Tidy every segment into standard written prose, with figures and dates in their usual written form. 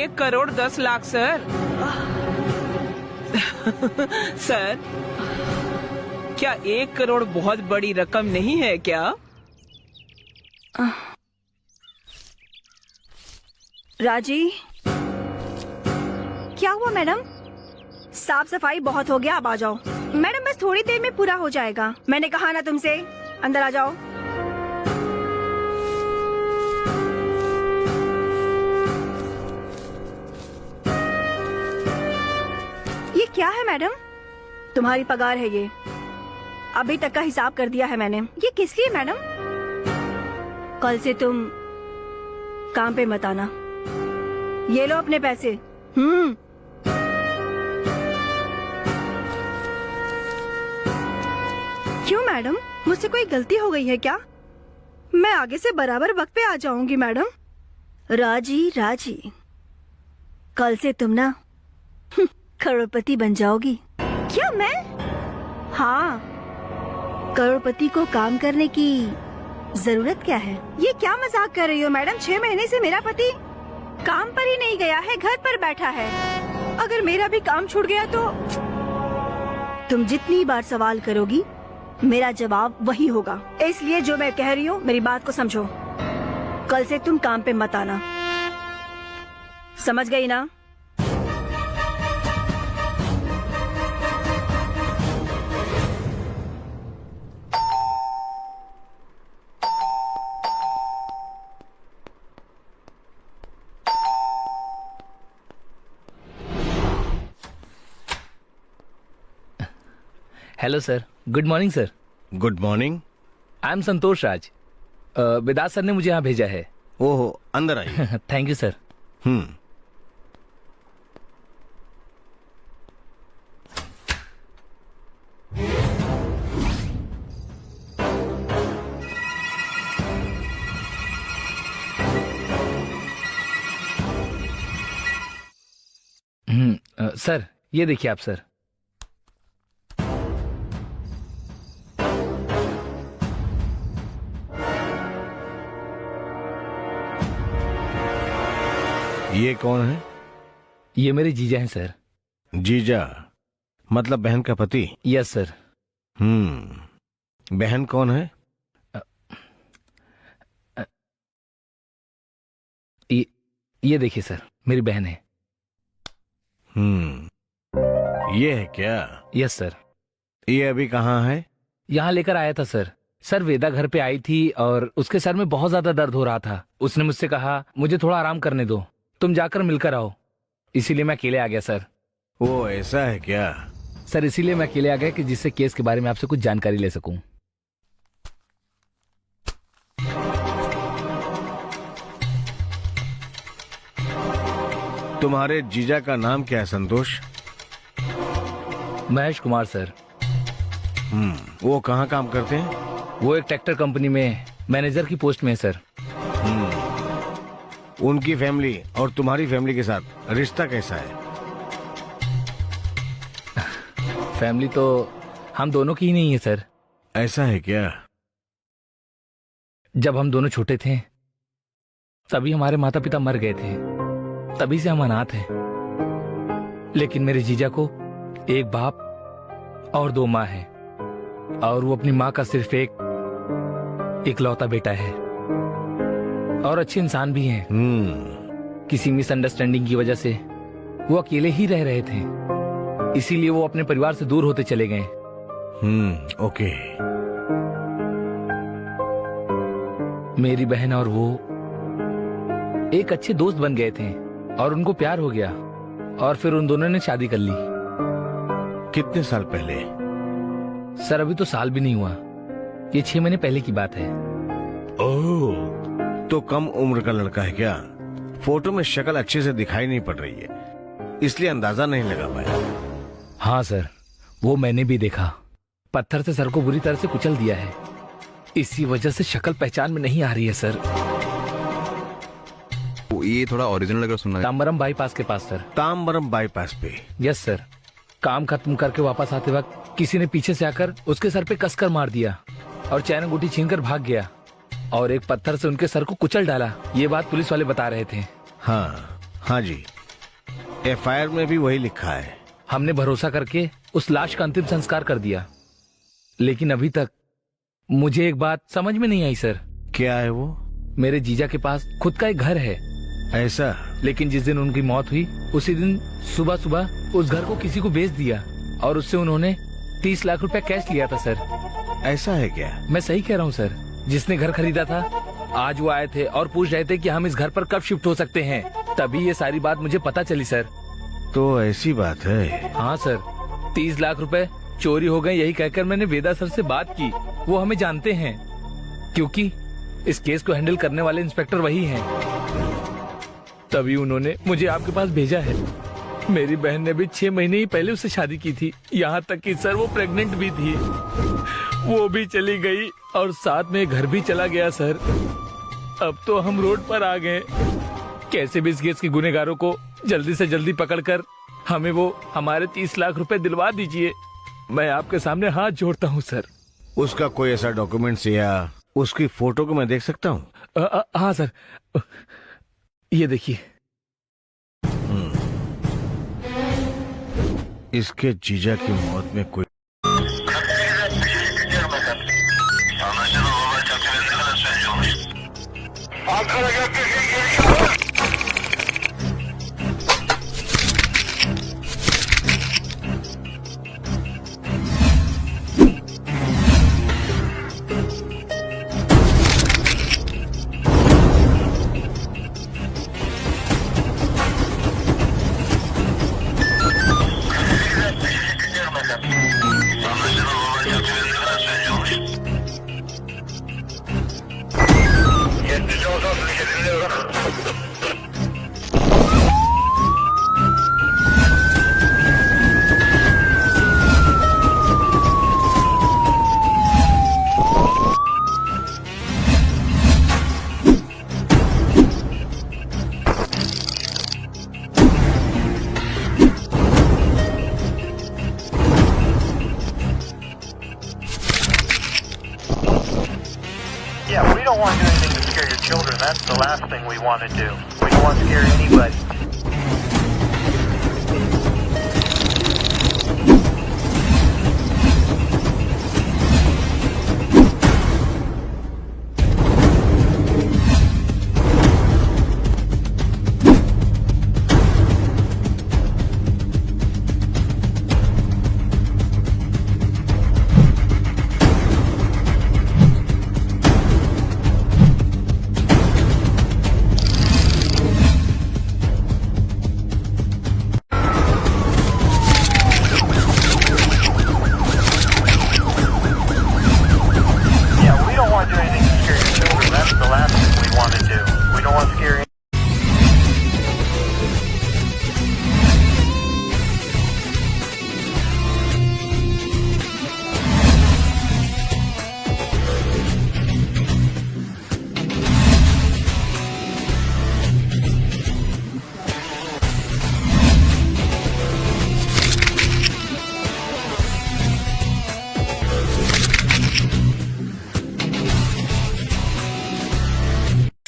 1,10,00,000 sir. Sir, क्या 1 करोड़ बहुत बड़ी रकम नहीं है क्या? राजी, क्या हुआ मैडम? साफ सफाई बहुत हो गया, अब आ जाओ। मैडम बस थोड़ी देर में पूरा हो जाएगा। मैंने कहा ना तुमसे, अंदर आ जाओ। ये क्या है मैडम? तुम्हारी पगार है ये। अभी तक का हिसाब कर दिया है मैंने। ये किस लिए मैडम? कल से तुम काम पे मत आना। ये लो अपने पैसे। क्यों मैडम, मुझसे कोई गलती हो गई है क्या? मैं आगे से बराबर वक्त पे आ जाऊंगी मैडम। राजी, कल से तुम ना करोड़पति बन जाओगी। क्या मैं? हाँ, करोड़पति को काम करने की जरूरत क्या है? ये क्या मजाक कर रही हो मैडम? 6 महीने से मेरा पति काम पर ही नहीं गया है, घर पर बैठा है। अगर मेरा भी काम छूट गया तो तुम जितनी बार सवाल करोगी मेरा जवाब वही होगा। इसलिए जो मैं कह रही हूँ मेरी बात को समझो। कल से तुम काम पे मत आना, समझ गई ना? Hello sir, good morning sir. Good morning. I am Santosh Raj. विदात सर ने मुझे यहाँ भेजा है। ओहो, अंदर आइए। Thank you sir. सर ये देखिए आप सर। ये कौन है? ये मेरे जीजा हैं सर। जीजा मतलब बहन का पति? Yes sir. बहन कौन है? ये देखिए सर, मेरी बहन है। ये है क्या? Yes sir. ये अभी कहाँ है? यहाँ लेकर आया था सर। सर वेदा घर पे आई थी और उसके सर में बहुत ज्यादा दर्द हो रहा था। उसने मुझसे कहा मुझे थोड़ा आराम करने दो, तुम जाकर मिलकर आओ। इसीलिए मैं अकेले आ गया सर। वो ऐसा है क्या? सर इसीलिए मैं अकेले आ गया कि जिससे केस के बारे में आपसे कुछ जानकारी ले सकूं। तुम्हारे जीजा का नाम क्या है संतोष? महेश कुमार सर। वो कहाँ काम करते हैं? वो एक ट्रैक्टर कंपनी में मैनेजर की पोस्ट में है सर। उनकी फैमिली और तुम्हारी फैमिली के साथ रिश्ता कैसा है? फैमिली तो हम दोनों की ही नहीं है सर। ऐसा है क्या? जब हम दोनों छोटे थे तभी हमारे माता पिता मर गए थे, तभी से हम अनाथ हैं। लेकिन मेरे जीजा को एक बाप और 2 माँ है और वो अपनी माँ का सिर्फ एक इकलौता बेटा है और अच्छे इंसान भी हैं। किसी मिसअंडरस्टैंडिंग की वजह से वो अकेले ही रह रहे थे, इसीलिए वो अपने परिवार से दूर होते चले गए। ओके। मेरी बहन और वो एक अच्छे दोस्त बन गए थे और उनको प्यार हो गया और फिर उन दोनों ने शादी कर ली। कितने साल पहले? सर अभी तो साल भी नहीं हुआ, ये 6 महीने पहले की बात है। ओह, तो कम उम्र का लड़का है क्या? फोटो में शक्ल अच्छे से दिखाई नहीं पड़ रही है, इसलिए अंदाजा नहीं लगा पाया। हाँ सर, वो मैंने भी देखा। पत्थर से सर को बुरी तरह से कुचल दिया है, इसी वजह से शक्ल पहचान में नहीं आ रही है सर। ये थोड़ा ओरिजिनल लग रहा सुनना है। ताम्बरम बाईपास के पास सर। ताम्बरम बाईपास पे? Yes sir. काम खत्म करके वापस आते वक्त किसी ने पीछे से आकर उसके सर पे कसकर मार दिया और चैन अंगूठी छीनकर भाग गया और एक पत्थर से उनके सर को कुचल डाला। ये बात पुलिस वाले बता रहे थे। हाँ जी। एफआईआर में भी वही लिखा है। हमने भरोसा करके उस लाश का अंतिम संस्कार कर दिया, लेकिन अभी तक मुझे एक बात समझ में नहीं आई सर। क्या है वो? मेरे जीजा के पास खुद का एक घर है, ऐसा? लेकिन जिस दिन उनकी मौत हुई उसी दिन सुबह सुबह उस घर को किसी को बेच दिया और उससे उन्होंने 30 लाख रुपए कैश लिया था सर। ऐसा है क्या? मैं सही कह रहा हूँ सर। जिसने घर खरीदा था आज वो आए थे और पूछ रहे थे कि हम इस घर पर कब शिफ्ट हो सकते हैं। तभी ये सारी बात मुझे पता चली सर। तो ऐसी बात है? हाँ सर, 30 लाख रुपए चोरी हो गए यही कहकर मैंने वेदा सर से बात की। वो हमें जानते हैं क्योंकि इस केस को हैंडल करने वाले इंस्पेक्टर वही हैं। तभी उन्होंने मुझे आपके पास भेजा है। मेरी बहन ने भी 6 महीने ही पहले उससे शादी की थी, यहाँ तक कि सर वो प्रेग्नेंट भी थी। वो भी चली गई और साथ में घर भी चला गया सर। अब तो हम रोड पर आ गए। कैसे भी इस केस के गुनहगारों को जल्दी से जल्दी पकड़कर हमें वो हमारे 30 लाख रुपए दिलवा दीजिए। मैं आपके सामने हाथ जोड़ता हूँ सर। उसका कोई ऐसा डॉक्यूमेंट्स या उसकी फोटो को मैं देख सकता हूँ? हाँ सर, ये देखिए। इसके जीजा की मौत में कोई Yeah, we don't want to do anything to scare your children. That's the last thing we want to do. We don't want to scare anybody.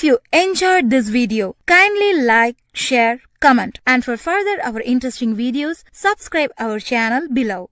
If you enjoyed this video, kindly like, share, comment, and for further our interesting videos, subscribe our channel below.